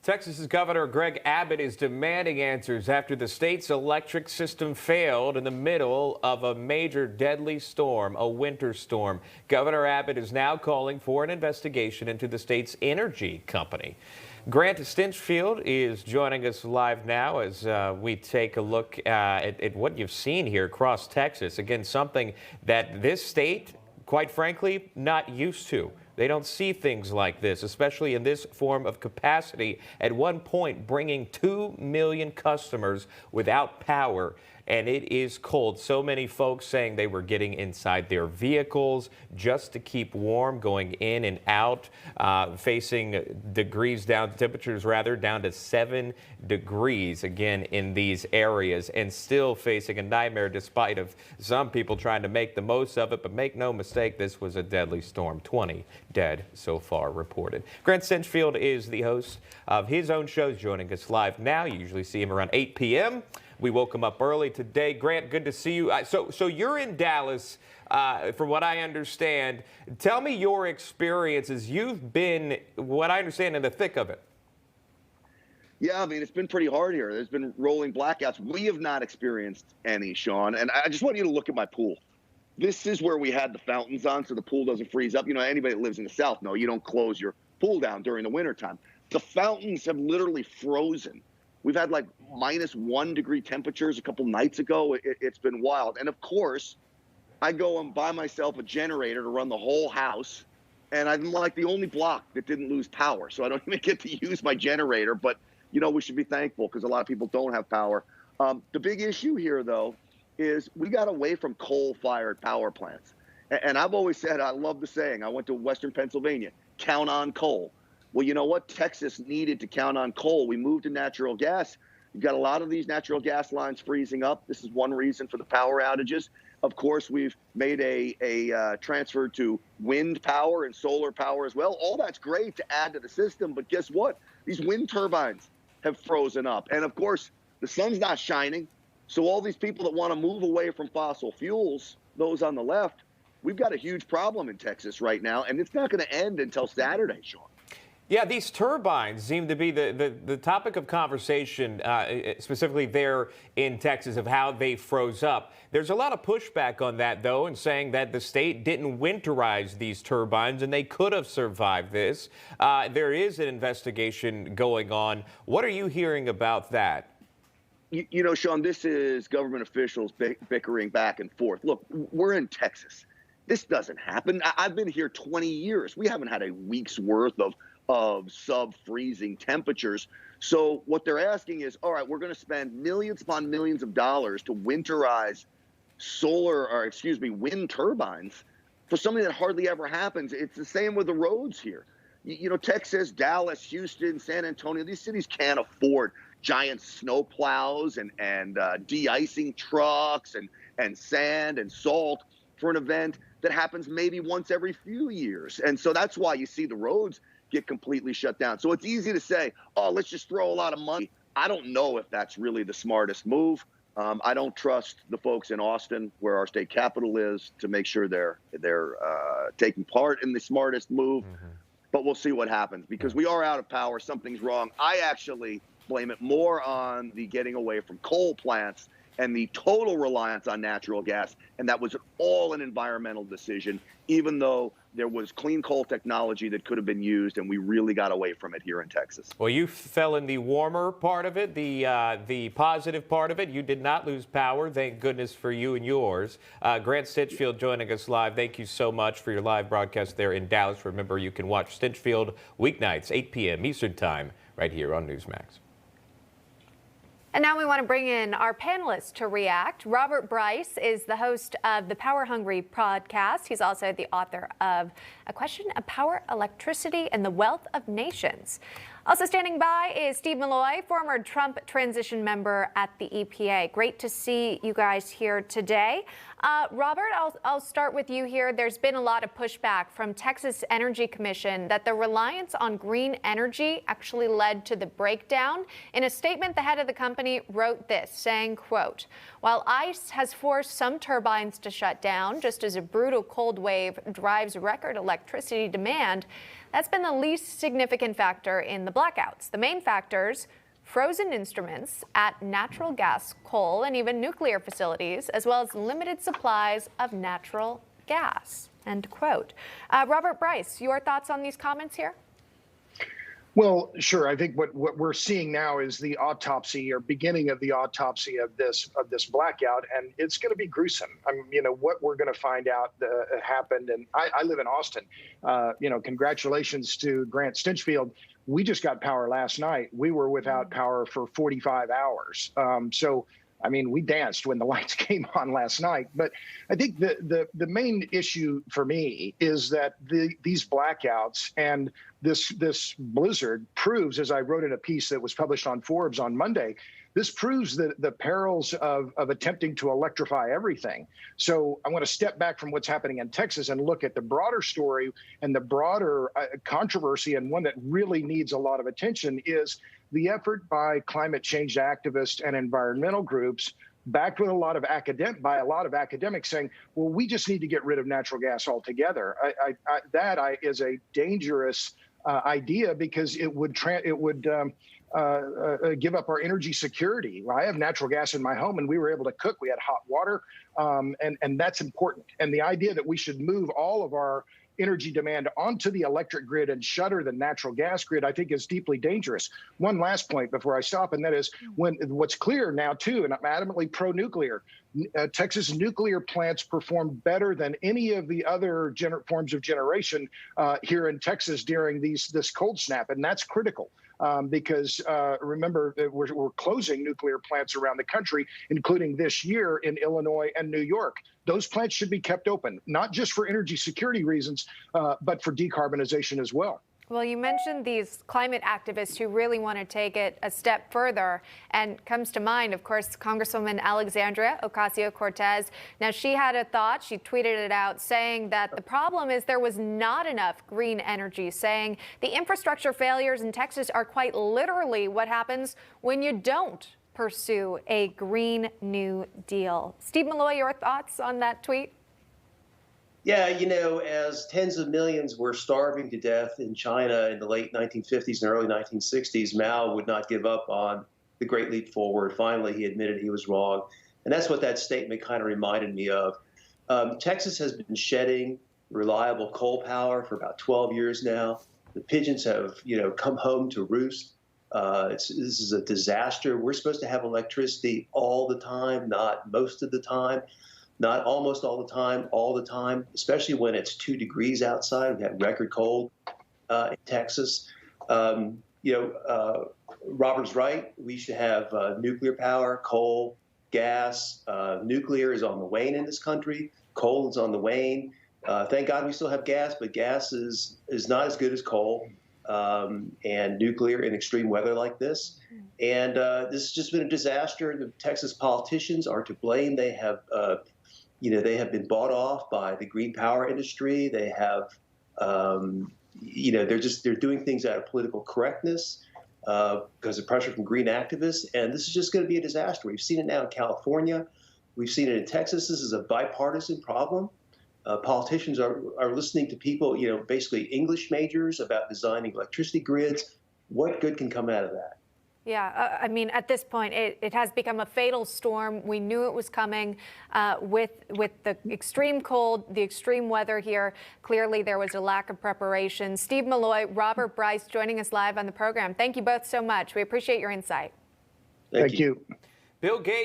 Texas's Governor Greg Abbott is demanding answers after the state's electric system failed in the middle of a major deadly storm, a winter storm. Governor Abbott is now calling for an investigation into the state's energy company. Grant Stinchfield is joining us live now as we take a look at what you've seen here across Texas. Again, something that this state, quite frankly, not used to. They don't see things like this, especially in this form of capacity. At one point, bringing 2 million customers without power, and it is cold. So many folks saying they were getting inside their vehicles just to keep warm, going in and out, facing temperatures down to 7 degrees again in these areas, and still facing a nightmare despite of some people trying to make the most of it. But make no mistake, this was a deadly storm. 20 dead so far reported. Grant Stinchfield is the host of his own show, joining us live now. You usually see him around 8 p.m. We woke him up early today. Grant, good to see you. So you're in Dallas, from what I understand. Tell me your experiences. You've been, what I understand, in the thick of it. Yeah, I mean, it's been pretty hard here. There's been rolling blackouts. We have not experienced any, Sean. And I just want you to look at my pool. This is where we had the fountains on so the pool doesn't freeze up. You know, anybody that lives in the South knows you don't close your pool down during the wintertime. The fountains have literally frozen. We've had like -1 degree temperatures a couple nights ago. It's been wild. And of course, I go and buy myself a generator to run the whole house. And I'm like the only block that didn't lose power. So I don't even get to use my generator. But, you know, we should be thankful because a lot of people don't have power. The big issue here, though, is we got away from coal-fired power plants. And I've always said, I love the saying, I went to Western Pennsylvania, count on coal. Well, you know what? Texas needed to count on coal. We moved to natural gas. You've got a lot of these natural gas lines freezing up. This is one reason for the power outages. Of course, we've made a transfer to wind power and solar power as well. All that's great to add to the system, but guess what? These wind turbines have frozen up. And of course, the sun's not shining. So all these people that want to move away from fossil fuels, those on the left, we've got a huge problem in Texas right now, and it's not going to end until Saturday, Sean. Yeah, these turbines seem to be the topic of conversation, specifically there in Texas, of how they froze up. There's a lot of pushback on that, though, and saying that the state didn't winterize these turbines and they could have survived this. There is an investigation going on. What are you hearing about that? You know, Sean, this is government officials bickering back and forth. Look, we're in Texas. This doesn't happen. I've been here 20 years. We haven't had a week's worth of sub-freezing temperatures. So what they're asking is, all right, we're going to spend millions upon millions of dollars to winterize wind turbines for something that hardly ever happens. It's the same with the roads here. You know, Texas, Dallas, Houston, San Antonio, these cities can't afford giant snow plows and de-icing trucks and sand and salt for an event that happens maybe once every few years. And so that's why you see the roads get completely shut down. So it's easy to say, oh, let's just throw a lot of money. I don't know if that's really the smartest move. I don't trust the folks in Austin, where our state capital is, to make sure they're taking part in the smartest move. Mm-hmm. But we'll see what happens, because we are out of power. Something's wrong. I actually blame it more on the getting away from coal plants and the total reliance on natural gas. And that was all an environmental decision, even though there was clean coal technology that could have been used, and we really got away from it here in Texas. Well, you fell in the warmer part of it, the positive part of it. You did not lose power. Thank goodness for you and yours. Grant Stinchfield joining us live. Thank you so much for your live broadcast there in Dallas. Remember, you can watch Stinchfield weeknights, 8 p.m. Eastern Time, right here on Newsmax. And now we want to bring in our panelists to react. Robert Bryce is the host of the Power Hungry podcast. He's also the author of A Question of Power, Electricity, and the Wealth of Nations. Also standing by is Steve Malloy, former Trump transition member at the EPA. Great to see you guys here today. Robert, I'll start with you here. There's been a lot of pushback from Texas Energy Commission that the reliance on green energy actually led to the breakdown. In a statement, the head of the company wrote this, saying, quote, "While ice has forced some turbines to shut down, just as a brutal cold wave drives record electricity demand, That's been the least significant factor in the blackouts. The main factors: frozen instruments at natural gas, coal, and even nuclear facilities, as well as limited supplies of natural gas. End quote. Robert Bryce, your thoughts on these comments here? Well, sure. I think what we're seeing now is the autopsy or beginning of the autopsy of this blackout, and it's going to be gruesome. I mean, what we're going to find out happened. And I live in Austin. Congratulations to Grant Stinchfield. We just got power last night. We were without power for 45 hours. I mean, we danced when the lights came on last night. But I think the main issue for me is that these blackouts and this blizzard proves, as I wrote in a piece that was published on Forbes on Monday, this proves the perils of attempting to electrify everything. So I want to step back from what's happening in Texas and look at the broader story and the broader controversy, and one that really needs a lot of attention is the effort by climate change activists and environmental groups, backed with a lot of academics saying, well, we just need to get rid of natural gas altogether. That is a dangerous idea, because it would give up our energy security. I have natural gas in my home, and we were able to cook. We had hot water, and that's important. And the idea that we should move all of our energy demand onto the electric grid and shutter the natural gas grid, I think is deeply dangerous. One last point before I stop, and that is what's clear now too, and I'm adamantly pro-nuclear, Texas nuclear plants perform better than any of the other forms of generation here in Texas during this cold snap, and that's critical. Because remember, we're closing nuclear plants around the country, including this year in Illinois and New York. Those plants should be kept open, not just for energy security reasons, but for decarbonization as well. Well, you mentioned these climate activists who really want to take it a step further, and comes to mind, of course, Congresswoman Alexandria Ocasio-Cortez. Now, she had a thought. She tweeted it out, saying that the problem is there was not enough green energy, saying the infrastructure failures in Texas are quite literally what happens when you don't pursue a Green New Deal. Steve Malloy, your thoughts on that tweet? Yeah, as tens of millions were starving to death in China in the late 1950s and early 1960s, Mao would not give up on the Great Leap Forward. Finally, he admitted he was wrong. And that's what that statement kind of reminded me of. Texas has been shedding reliable coal power for about 12 years now. The pigeons have, come home to roost. This is a disaster. We're supposed to have electricity all the time, not most of the time. Not almost all the time, especially when it's 2 degrees outside. We had record cold in Texas. Robert's right. We should have nuclear power, coal, gas. Nuclear is on the wane in this country. Coal is on the wane. Thank God we still have gas, but gas is not as good as coal and nuclear in extreme weather like this. And this has just been a disaster. The Texas politicians are to blame. They have been bought off by the green power industry. They have, they're doing things out of political correctness because of pressure from green activists. And this is just going to be a disaster. We've seen it now in California. We've seen it in Texas. This is a bipartisan problem. Politicians are listening to people, basically English majors, about designing electricity grids. What good can come out of that? Yeah, I mean, at this point, it has become a fatal storm. We knew it was coming with the extreme cold, the extreme weather here. Clearly, there was a lack of preparation. Steve Malloy, Robert Bryce joining us live on the program. Thank you both so much. We appreciate your insight. Thank you. Bill Gates